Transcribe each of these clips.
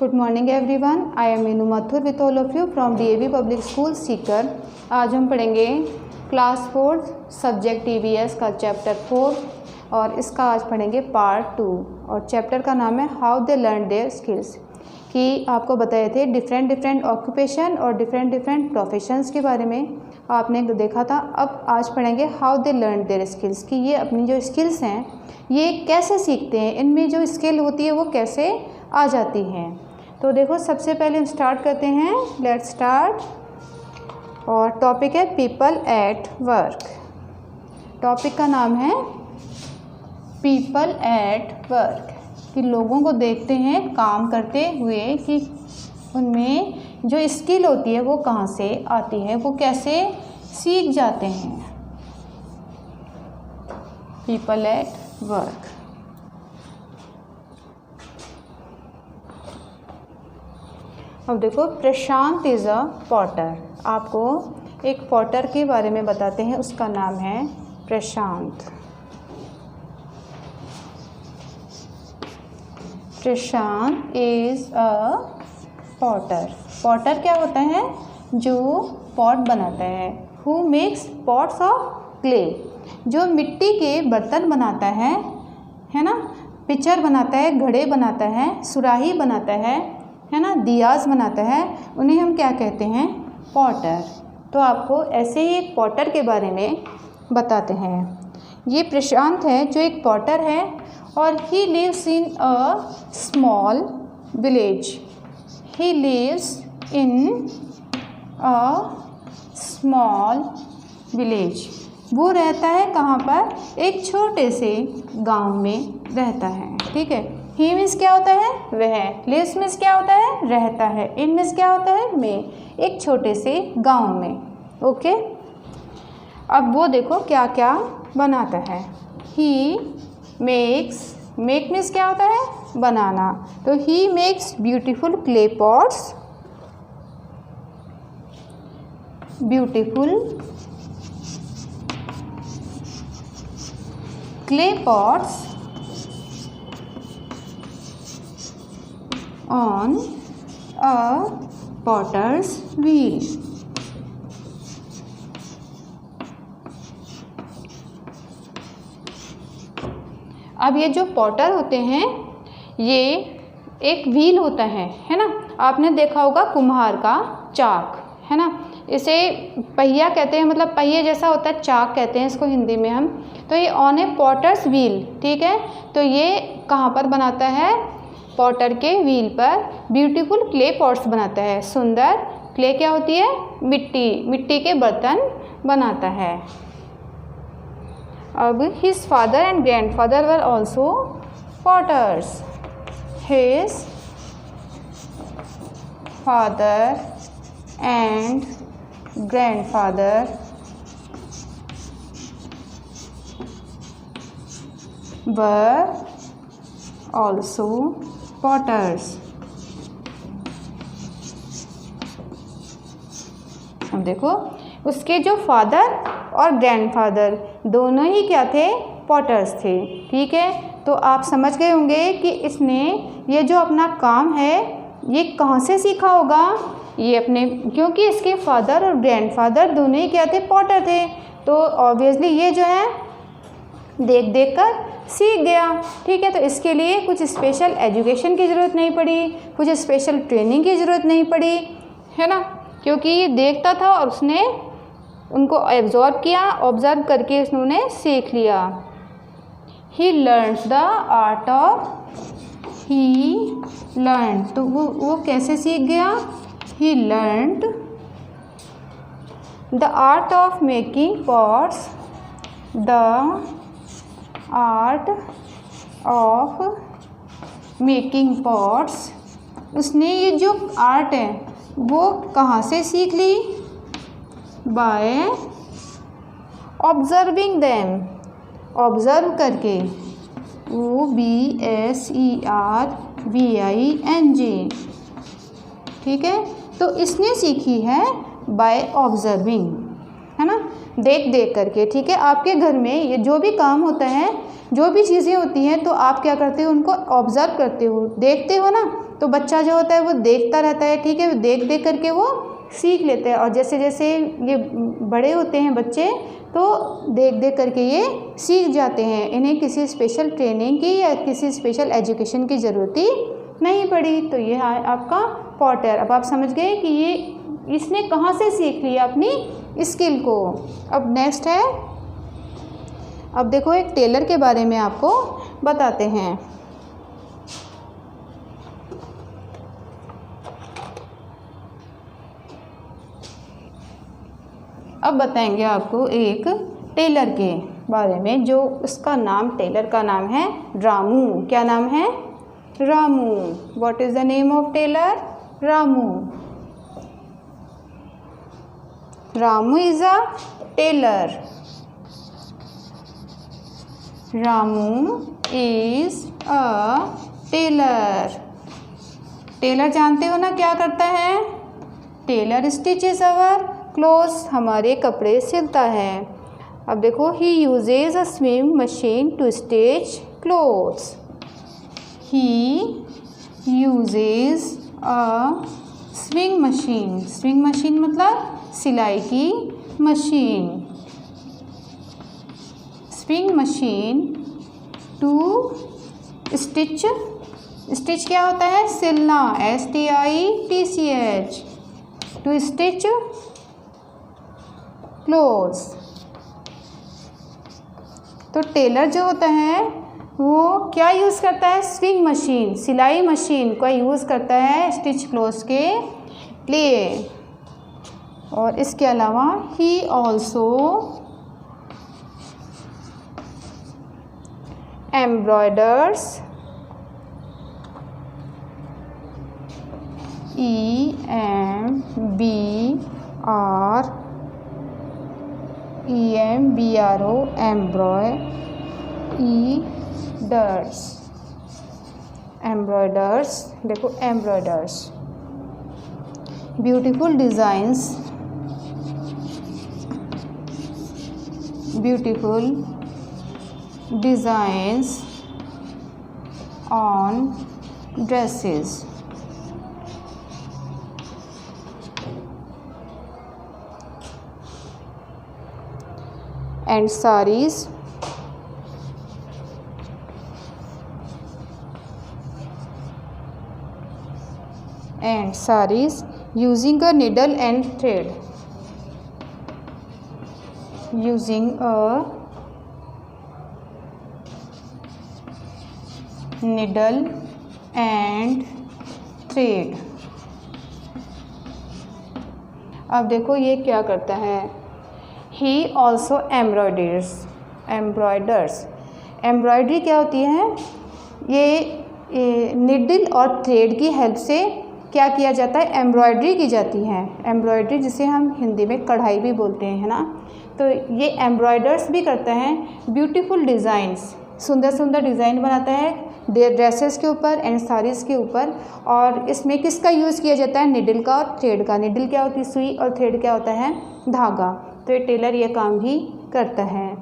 Good morning everyone, I am Meenu Mathur with all of you from DAV public school Sikar. आज हम पढ़ेंगे class 4 subject EVS का chapter 4 और इसका आज पढ़ेंगे पार्ट 2 और चैप्टर का नाम है how they learn their skills. कि आपको बताए थे डिफरेंट ऑक्यूपेशन और डिफरेंट प्रोफेशंस के बारे में आपने देखा था। अब आज पढ़ेंगे how they learn their skills कि ये अपनी जो स्किल्स हैं ये कैसे सीखते हैं, इनमें जो स्किल होती है वो कैसे आ जाती हैं। तो देखो सबसे पहले हम स्टार्ट करते हैं, लेट्स स्टार्ट। और टॉपिक है पीपल एट वर्क। टॉपिक का नाम है पीपल एट वर्क कि लोगों को देखते हैं काम करते हुए कि उनमें जो स्किल होती है वो कहाँ से आती है, वो कैसे सीख जाते हैं। People at work. अब देखो प्रशांत इज़ अ पॉटर। आपको एक पॉटर के बारे में बताते हैं, उसका नाम है प्रशांत। प्रशांत इज़ अ पॉटर। पॉटर क्या होता है? जो पॉट बनाता है। Who makes pots of clay, जो मिट्टी के बर्तन बनाता है ना, पिचर बनाता है, घड़े बनाता है, सुराही बनाता है ना, दियाज बनाता है, उन्हें हम क्या कहते हैं? पॉटर। तो आपको ऐसे ही एक पॉटर के बारे में बताते हैं। ये प्रशांत है जो एक पॉटर है और he lives in a small village. He lives in a small village. वो रहता है कहाँ पर? एक छोटे से गांव में रहता है। ठीक है। ही मीन्स क्या होता है? वह। लिव्स मीन्स क्या होता है? रहता है। इन मीन्स क्या होता है? में। एक छोटे से गांव में। ओके। अब वो देखो क्या क्या बनाता है। ही मेक्स, मेक मीन्स क्या होता है? बनाना। तो he makes beautiful clay pots, beautiful clay pots on a potter's wheel। अब ये जो पॉटर होते हैं ये एक व्हील होता है ना। आपने देखा होगा कुम्हार का चाक, है ना। इसे पहिया कहते हैं, मतलब पहिए जैसा होता है, चाक कहते हैं इसको हिंदी में हम। तो ये ऑन ए पॉटर्स व्हील। ठीक है। तो ये कहाँ पर बनाता है? पॉटर के व्हील पर ब्यूटीफुल क्ले पॉट्स बनाता है। सुंदर क्ले क्या होती है? मिट्टी, मिट्टी के बर्तन बनाता है। अब his father and grandfather were also potters. His father and grandfather were also potters. अब देखो उसके जो फादर और ग्रैंडफादर दोनों ही क्या थे? पॉटर्स थे। ठीक है। तो आप समझ गए होंगे कि इसने ये जो अपना काम है ये कहाँ से सीखा होगा? ये अपने, क्योंकि इसके फादर और ग्रैंडफादर दोनों ही क्या थे? पॉटर थे। तो ऑब्वियसली ये जो है देख देख कर सीख गया। ठीक है। तो इसके लिए कुछ स्पेशल एजुकेशन की ज़रूरत नहीं पड़ी, कुछ स्पेशल ट्रेनिंग की ज़रूरत नहीं पड़ी, है ना, क्योंकि ये देखता था और उसने उनको एब्जॉर्ब किया, ऑब्जर्व करके उसने सीख लिया। He learns the art of, he learn, तो वो कैसे सीख गया? He learned the art of making pots, the art of making pots. उसने ये जो आर्ट है वो कहाँ से सीख ली? बाय ऑब्जर्विंग देम, ऑब्जर्व करके। OBSERVING। ठीक है। तो इसने सीखी है बाय ऑब्जर्विंग, है ना, देख देख करके। ठीक है। आपके घर में ये जो भी काम होता है, जो भी चीज़ें होती हैं, तो आप क्या करते हो? उनको ऑब्जर्व करते हो, देखते हो ना, तो बच्चा जो होता है वो देखता रहता है, ठीक है, देख देख करके वो सीख लेते हैं। और जैसे जैसे ये बड़े होते हैं बच्चे तो देख देख करके ये सीख जाते हैं। इन्हें किसी स्पेशल ट्रेनिंग की या किसी स्पेशल एजुकेशन की ज़रूरत ही नहीं पड़ी। तो ये है आपका पॉटर। अब आप समझ गए कि ये इसने कहाँ से सीख लिया अपनी स्किल को। अब नेक्स्ट है, अब देखो एक टेलर के बारे में आपको बताते हैं। अब बताएंगे आपको एक टेलर के बारे में, जो उसका नाम, टेलर का नाम है रामू। क्या नाम है? Ramu. What is the name of tailor? Ramu. Ramu is a tailor. Ramu is a tailor. Tailor जानते हो ना क्या करता है? टेलर स्टिचेस अवर क्लोथ्स, हमारे कपड़े सिलता है। अब देखो, he uses a sewing machine to stitch clothes. He uses a sewing machine. Sewing machine मतलब सिलाई की machine. Sewing machine to stitch. Stitch क्या होता है? सिलना। STITCH। To stitch clothes. तो टेलर जो होता है वो क्या यूज़ करता है? स्विंग मशीन, सिलाई मशीन का यूज़ करता है स्टिच क्लोथ्स के लिए। और इसके अलावा he also एम्ब्रॉयडर्स। EMBRO embroiders. Embroiders, देखो embroiders, beautiful designs, beautiful designs on dresses. and sarees, using a needle and thread. Using a needle and thread. अब देखो ये क्या करता है? He also embroiders. एम्ब्रॉयडरी क्या होती है? ये निडल और थ्रेड की हेल्प से क्या किया जाता है? एम्ब्रॉयडरी की जाती है। एम्ब्रॉयडरी जिसे हम हिंदी में कढ़ाई भी बोलते हैं, है ना। तो ये एम्ब्रॉयडर्स भी करता है। ब्यूटीफुल डिज़ाइंस, सुंदर सुंदर डिज़ाइन बनाता है ड्रेसेस के ऊपर एंड साड़ीज़ के ऊपर। और इसमें किसका यूज़ किया जाता है? निडल का और थ्रेड का। निडल क्या होती है? सुई, और थ्रेड क्या होता है? धागा। तो ये टेलर ये काम भी करता है।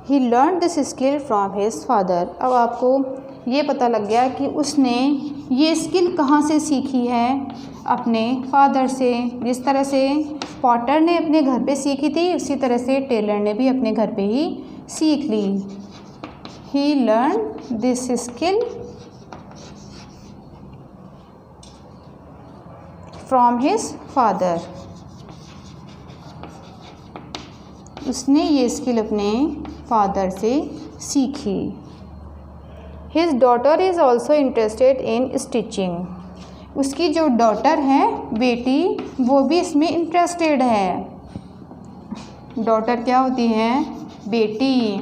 He learn this skill from his father. अब आपको ये पता लग गया कि उसने ये स्किल कहाँ से सीखी है? अपने फादर से। जिस तरह से पॉटर ने अपने घर पे सीखी थी, उसी तरह से टेलर ने भी अपने घर पे ही सीख ली। He learn this skill from his father. उसने ये स्किल अपने फादर से सीखी। His daughter is also interested in stitching. उसकी जो डॉटर है, बेटी, वो भी इसमें इंटरेस्टेड है। डॉटर क्या होती है? बेटी।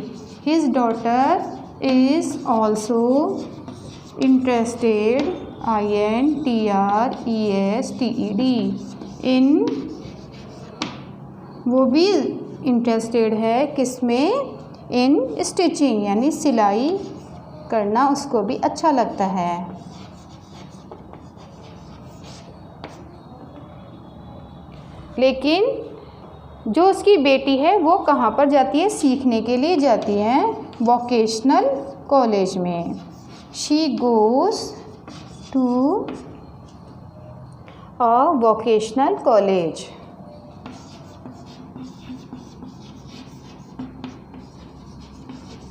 His daughter is also interested INTRESTED इन, वो भी इंटरेस्टेड है किसमें? इन स्टिचिंग, यानी सिलाई करना उसको भी अच्छा लगता है। लेकिन जो उसकी बेटी है वो कहाँ पर जाती है? सीखने के लिए जाती है वोकेशनल कॉलेज में। She goes to a vocational college.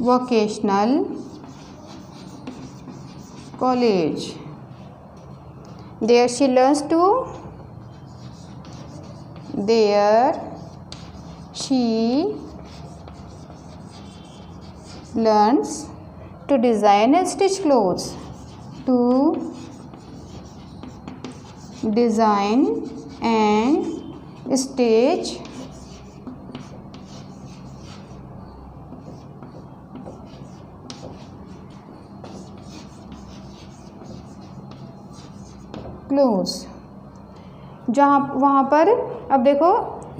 Vocational college. There she learns to, there she learns to design and stitch clothes, to design and stitch clothes। जहाँ वहाँ पर अब देखो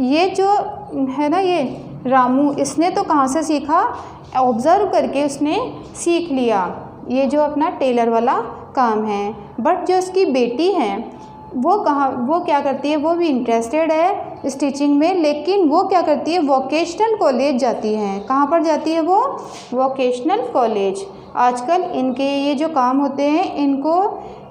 ये जो है ना, ये रामू, इसने तो कहाँ से सीखा, ऑब्ज़र्व करके उसने सीख लिया, ये जो अपना टेलर वाला काम है। बट जो उसकी बेटी है वो क्या करती है, वो भी इंटरेस्टेड है स्टिचिंग में, लेकिन वो क्या करती है, वोकेशनल कॉलेज जाती है। कहाँ पर जाती है वो, वोकेशनल कॉलेज। आजकल इनके ये जो काम होते हैं इनको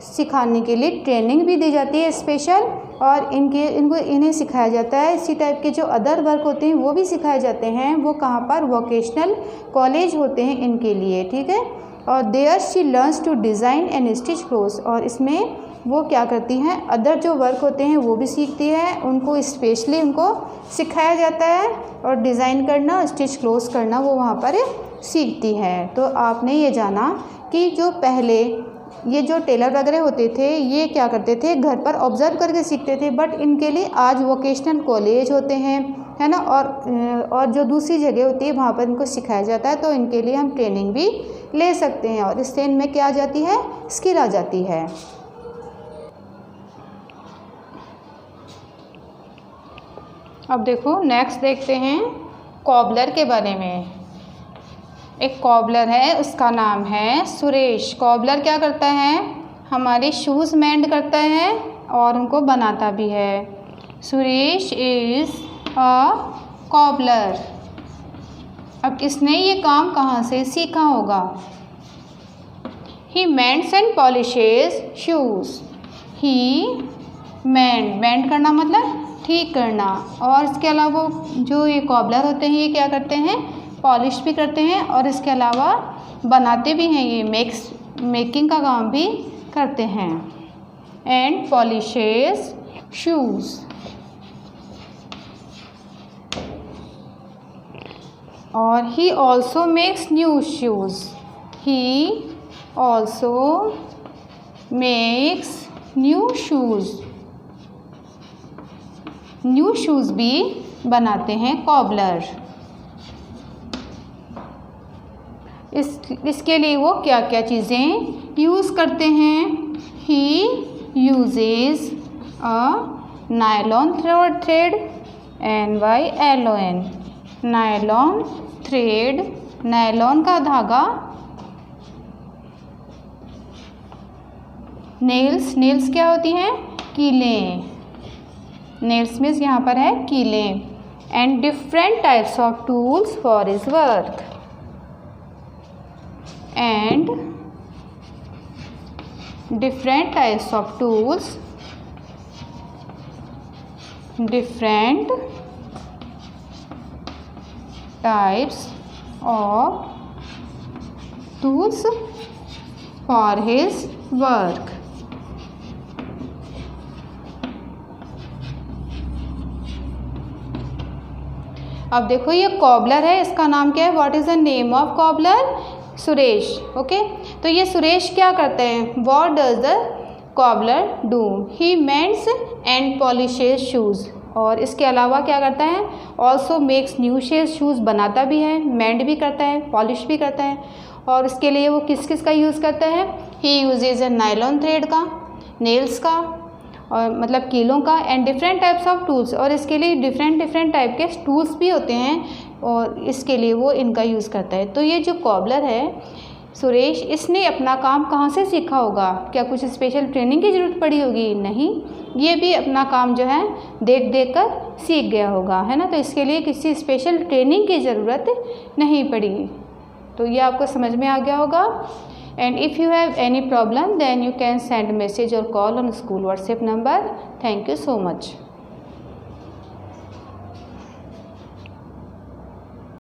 सिखाने के लिए ट्रेनिंग भी दी जाती है स्पेशल, और इन्हें सिखाया जाता है। इसी टाइप के जो अदर वर्क होते हैं वो भी सिखाए जाते हैं। वो कहाँ पर, वोकेशनल कॉलेज होते हैं इनके लिए, ठीक है। और there she learns to design and stitch clothes, और इसमें वो क्या करती हैं, अदर जो वर्क होते हैं वो भी सीखती है, उनको स्पेशली उनको सिखाया जाता है, और डिज़ाइन करना, स्टिच क्लोथ्स करना वो वहाँ पर सीखती है। तो आपने ये जाना कि जो पहले ये जो टेलर वगैरह होते थे ये क्या करते थे, घर पर ऑब्ज़र्व करके सीखते थे, बट इनके लिए आज वोकेशनल कॉलेज होते हैं, है ना, और जो दूसरी जगह होती है वहाँ पर इनको सिखाया जाता है। तो इनके लिए हम ट्रेनिंग भी ले सकते हैं, और इससे इनमें क्या आ जाती है, स्किल आ जाती है। अब देखो नेक्स्ट देखते हैं कॉबलर के बारे में। एक कॉबलर है, उसका नाम है सुरेश। कॉबलर क्या करता है, हमारे शूज़ मेंड करता है और उनको बनाता भी है। Suresh is a cobbler. अब इसने ये काम कहाँ से सीखा होगा, ही मेंड्स एंड पॉलिशेस शूज़। ही मेंड करना मतलब ठीक करना, और इसके अलावा जो ये कॉबलर होते हैं ये क्या करते हैं, पॉलिश भी करते हैं, और इसके अलावा बनाते भी हैं, ये मेकिंग का काम भी करते हैं। And polishes shoes. और he also makes new shoes. He also makes new shoes. New shoes भी बनाते हैं कॉबलर। इसके लिए वो क्या क्या चीज़ें यूज़ करते हैं, he uses a nylon thread, NYLON, nylon thread, nylon का धागा। नेल्स क्या होती हैं, कीलें। नेल्स मीन्स यहाँ पर है कीलें। And different types of tools for his work. And different types of tools, different types of tools for his work. अब देखो ये कॉबलर है, इसका नाम क्या है, what is the name of cobbler, Suresh. Okay, तो ये सुरेश क्या करते हैं, what does the cobbler do, he mends and polishes shoes. और इसके अलावा क्या करता है, also makes new shoes, shoes बनाता भी है, मेंड भी करता है, पॉलिश भी करता है। और इसके लिए वो किस किस का यूज़ करता है, ही यूजेज अ नायलॉन थ्रेड का, नेल्स का, और मतलब कीलों का, and different types of tools. और इसके लिए डिफरेंट टाइप के टूल्स भी होते हैं, और इसके लिए वो इनका यूज़ करता है। तो ये जो कॉबलर है सुरेश, इसने अपना काम कहाँ से सीखा होगा, क्या कुछ स्पेशल ट्रेनिंग की ज़रूरत पड़ी होगी, नहीं, ये भी अपना काम जो है देख कर सीख गया होगा, है ना। तो इसके लिए किसी स्पेशल ट्रेनिंग की ज़रूरत नहीं पड़ी। तो ये आपको समझ में आ गया होगा And if you have any problem, then you can send message or call on school WhatsApp number. Thank you so much.